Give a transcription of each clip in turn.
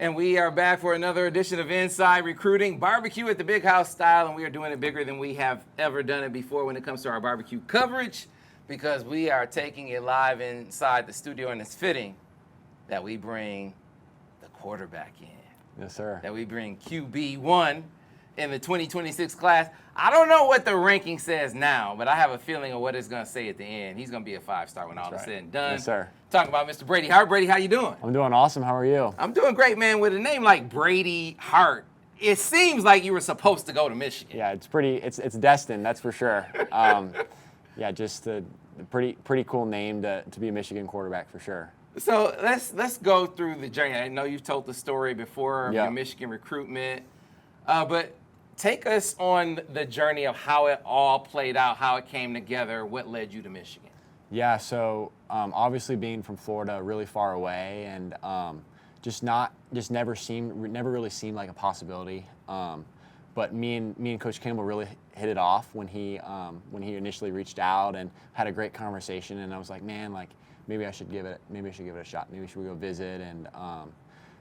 And we are back for another edition of Inside Recruiting, barbecue at the Big House style, and we are doing it bigger than we have ever done it before when it comes to our barbecue coverage, because we are taking it live inside the studio, and it's fitting that we bring the quarterback in. Yes, sir. That we bring QB1 in the 2026 class. I don't know what the ranking says now, but I have a feeling of what it's going to say at the end. He's going to be a 5-star when all is said and done. Yes, sir. Talking about Mr. Brady Hart. Brady, how you doing? I'm doing awesome. How are you? I'm doing great, man. With a name like Brady Hart, it seems like you were supposed to go to Michigan. Yeah, it's destined, that's for sure. Yeah, just a pretty cool name to be a Michigan quarterback for sure. So let's go through the journey. I know you've told the story before of your Michigan recruitment, but take us on the journey of how it all played out, how it came together, what led you to Michigan. Yeah, so obviously being from Florida, really far away, and never really seemed like a possibility. But me and Coach Campbell really hit it off when he initially reached out and had a great conversation, and I was like, man, like maybe I should give it a shot. Maybe we should go visit, and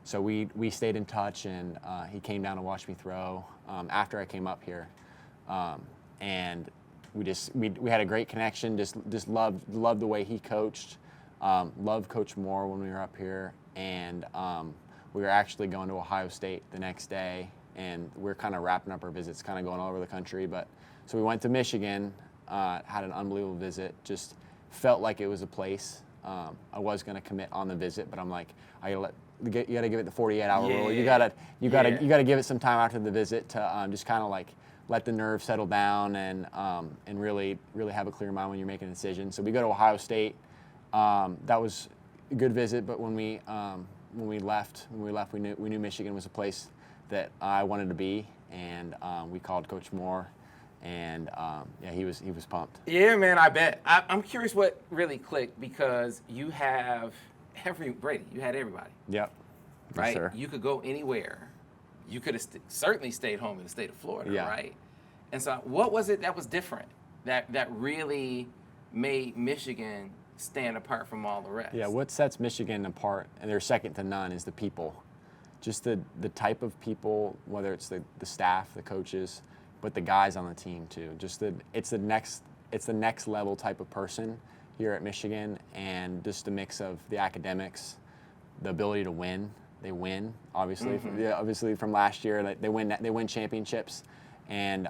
so we stayed in touch, and he came down to watch me throw after I came up here, and we had a great connection. Just loved the way he coached. Loved Coach Moore when we were up here, and we were actually going to Ohio State the next day, and we're kind of wrapping up our visits, kind of going all over the country. But so we went to Michigan, had an unbelievable visit. Just felt like it was a place. I was going to commit on the visit, but I'm like, you got to give it the 48-hour rule. You got to give it some time after the visit to just kind of like let the nerves settle down and really have a clear mind when you're making a decision. So we go to Ohio State. That was a good visit, but when we left, we knew Michigan was a place that I wanted to be, and we called Coach Moore, and he was pumped. Yeah, man, I bet. I'm curious what really clicked, because you have Brady. You had everybody. Yep. Right. Yes, sir. You could go anywhere. You could have certainly stayed home in the state of Florida, right? And so, what was it that was different that really made Michigan stand apart from all the rest? Yeah, what sets Michigan apart, and they're second to none, is the people. Just the type of people, whether it's the staff, the coaches, but the guys on the team too. It's the next level type of person here at Michigan, and just a mix of the academics, the ability to win. They win, obviously. Mm-hmm. Obviously from last year, they win championships, and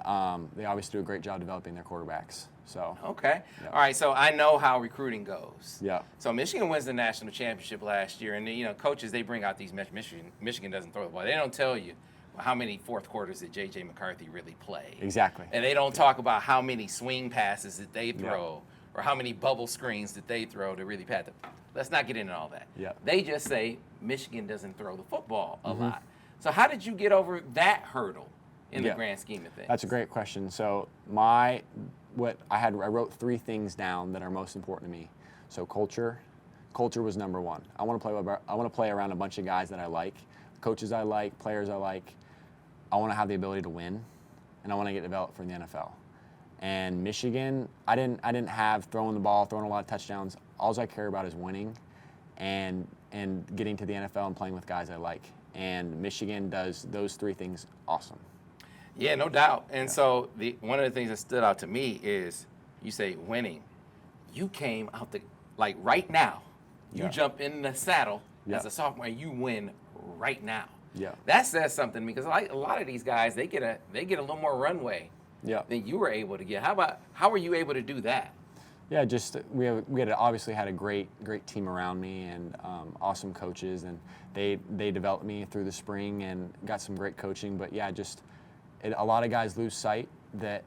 they obviously do a great job developing their quarterbacks. So okay, all right. So I know how recruiting goes. Yeah. So Michigan wins the national championship last year, and coaches, they bring out these Michigan doesn't throw the ball. They don't tell you how many fourth quarters did J.J. McCarthy really play. Exactly. And they don't talk about how many swing passes that they throw, or how many bubble screens that they throw to really pat them. Let's not get into all that. Yeah. They just say Michigan doesn't throw the football a lot. So how did you get over that hurdle in the grand scheme of things? That's a great question. So I wrote 3 things down that are most important to me. So culture was number 1. I want to play around a bunch of guys that I like, coaches I like, players I like. I want to have the ability to win, and I want to get developed for the NFL. And Michigan, I didn't have throwing the ball, throwing a lot of touchdowns. All I care about is winning and getting to the NFL and playing with guys I like. And Michigan does those 3 things awesome. Yeah, no doubt. And so one of the things that stood out to me is you say winning. You came out right now. You jump in the saddle as a sophomore and you win right now. Yeah. That says something, because a lot of these guys, they get a little more runway than you were able to get. How were you able to do that? Yeah, just we obviously had a great team around me, and awesome coaches, and they developed me through the spring and got some great coaching. But yeah, a lot of guys lose sight that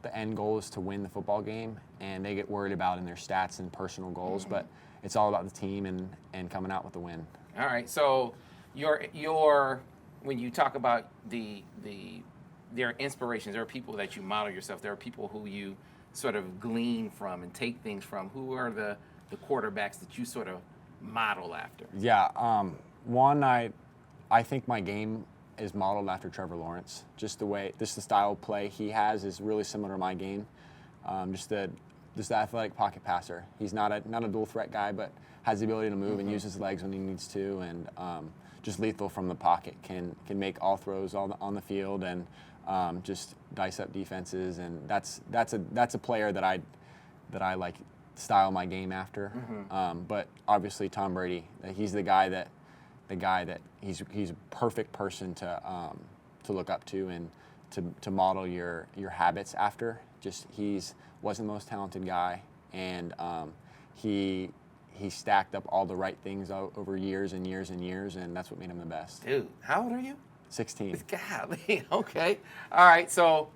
the end goal is to win the football game, and they get worried about in their stats and personal goals. But it's all about the team and coming out with the win. All right, so your when you talk about there are inspirations, there are people that you model yourself, there are people who you sort of glean from and take things from. Who are the quarterbacks that you sort of model after? Yeah, one, I think my game is modeled after Trevor Lawrence. Just the style of play he has is really similar to my game. Just the just the athletic pocket passer. He's not a dual threat guy, but has the ability to move and use his legs when he needs to, and just lethal from the pocket. Can make all throws on the field, and just dice up defenses. And that's a player that I like style my game after. But obviously Tom Brady, he's the guy that he's a perfect person to look up to and to model your habits after. Just wasn't the most talented guy, and he stacked up all the right things over years and years and years, and that's what made him the best. Dude, how old are you? 16. Golly, okay. All right, so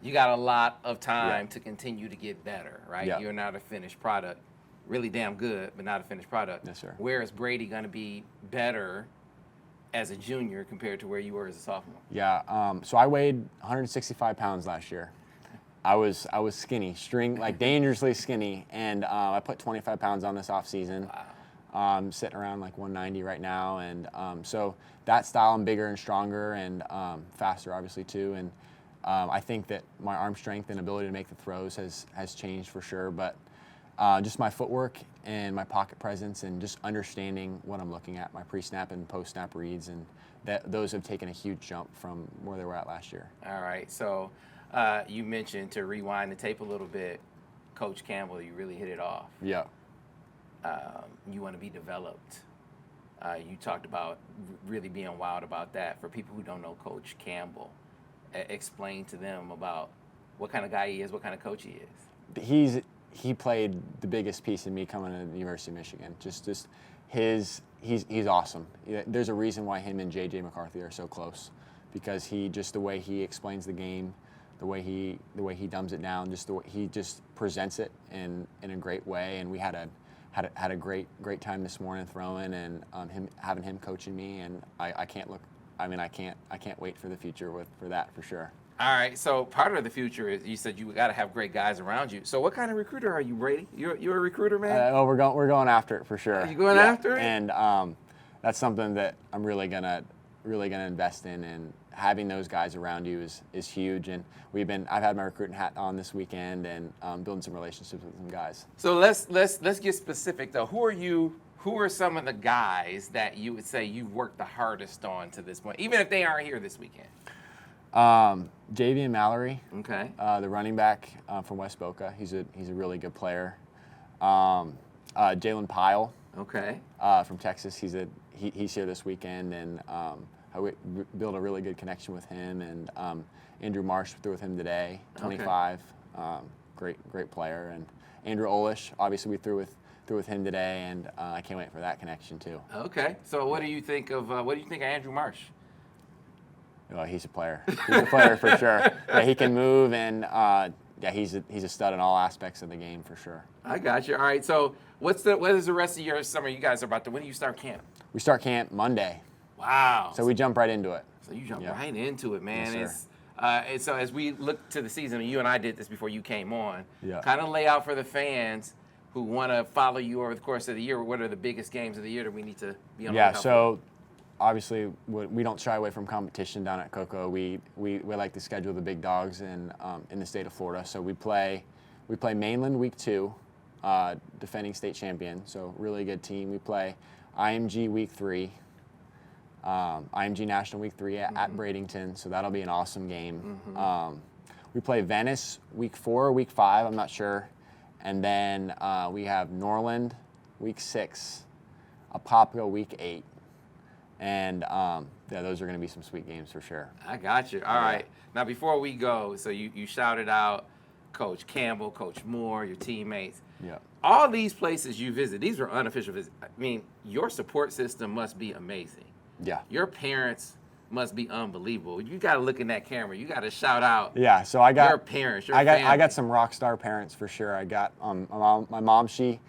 you got a lot of time to continue to get better, right? Yeah. You're not a finished product. Really damn good, but not a finished product. Yes, sir. Where is Brady going to be better as a junior compared to where you were as a sophomore? Yeah, so I weighed 165 pounds last year. I was skinny, dangerously skinny, and I put 25 pounds on this offseason. Wow. I'm sitting around like 190 right now, and so that style I'm bigger and stronger and faster, obviously too. And I think that my arm strength and ability to make the throws has changed for sure. But just my footwork and my pocket presence and just understanding what I'm looking at, my pre-snap and post-snap reads, and those have taken a huge jump from where they were at last year. All right, so you mentioned, to rewind the tape a little bit, Coach Campbell, you really hit it off. Yeah. You want to be developed. You talked about really being wild about that. For people who don't know Coach Campbell, explain to them about what kind of guy he is, what kind of coach he is. He played the biggest piece in me coming to the University of Michigan. He's awesome. There's a reason why him and J.J. McCarthy are so close, because the way he explains the game, the way he dumbs it down, he just presents it in a great way. And we had a great time this morning throwing, and having him coaching me, and I can't wait for the future for that for sure. All right, so part of the future is, you said you got to have great guys around you. So what kind of recruiter are you, Brady? You're a recruiter, man? We're going after it for sure. Are you going after it? And that's something that I'm really gonna invest in, and having those guys around you is huge. And I've had my recruiting hat on this weekend, and building some relationships with some guys. So let's get specific though. Who are some of the guys that you would say you've worked the hardest on to this point, even if they aren't here this weekend? Javian Mallory, Okay. the running back from West Boca. He's a really good player. Jalen Pyle, Okay. from Texas. He's here this weekend, and I built a really good connection with him. And Andrew Marsh threw with him today, 25. Great player. And Andrew Olish, obviously we threw with him today, and I can't wait for that connection too. Okay. So what do you think of Andrew Marsh? Well, he's a player. He's a player for sure. Yeah, he can move, and he's a stud in all aspects of the game for sure. I got you. All right. So what is the rest of your summer? You guys are about to. When do you start camp? We start camp Monday. Wow. So we jump right into it. So you jump right into it, man. Yes, And so as we look to the season, and you and I did this before you came on, Yeah. kind of lay out for the fans who want to follow you over the course of the year, what are the biggest games of the year that we need to be on the lookout for? So obviously we don't shy away from competition down at Cocoa. We like to schedule the big dogs in the state of Florida. So we play Mainland week 2, defending state champion. So really good team. We play IMG week 3. IMG National week 3 at Bradenton, so that'll be an awesome game. We play Venice week 4 or week 5, I'm not sure. And then we have Norland week 6, Apopka week 8. And those are going to be some sweet games for sure. I got you. All right. Now, before we go, so you shouted out Coach Campbell, Coach Moore, your teammates. Yeah. All these places you visit, these were unofficial visits. I mean, your support system must be amazing. Yeah. Your parents must be unbelievable. You got to look in that camera. You got to shout out. Yeah. So I got your parents. Your family. I got some rock star parents for sure. I got my mom. She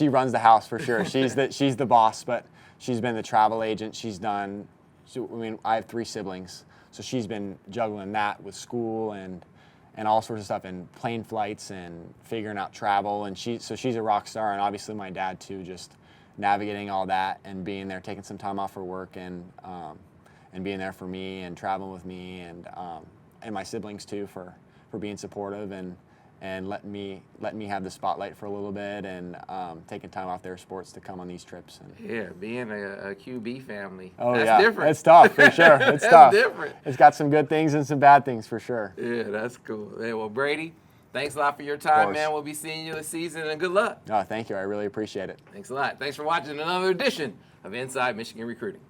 runs the house for sure. She's the boss, but she's been the travel agent. I have 3 siblings, so she's been juggling that with school and all sorts of stuff, and plane flights and figuring out travel. And she's a rock star, and obviously my dad too, just navigating all that and being there, taking some time off for work, and being there for me and traveling with me, and my siblings too for being supportive and and let me have the spotlight for a little bit, and taking time off their sports to come on these trips. And, Yeah, being a QB family. oh, that's yeah. different. It's tough, for sure. It's that's tough. different. It's got some good things and some bad things, for sure. Yeah, that's cool. Hey, well, Brady, thanks a lot for your time, course. man. We'll be seeing you this season, and good luck. Oh, thank you. I really appreciate it. Thanks a lot. Thanks for watching another edition of Inside Michigan Recruiting.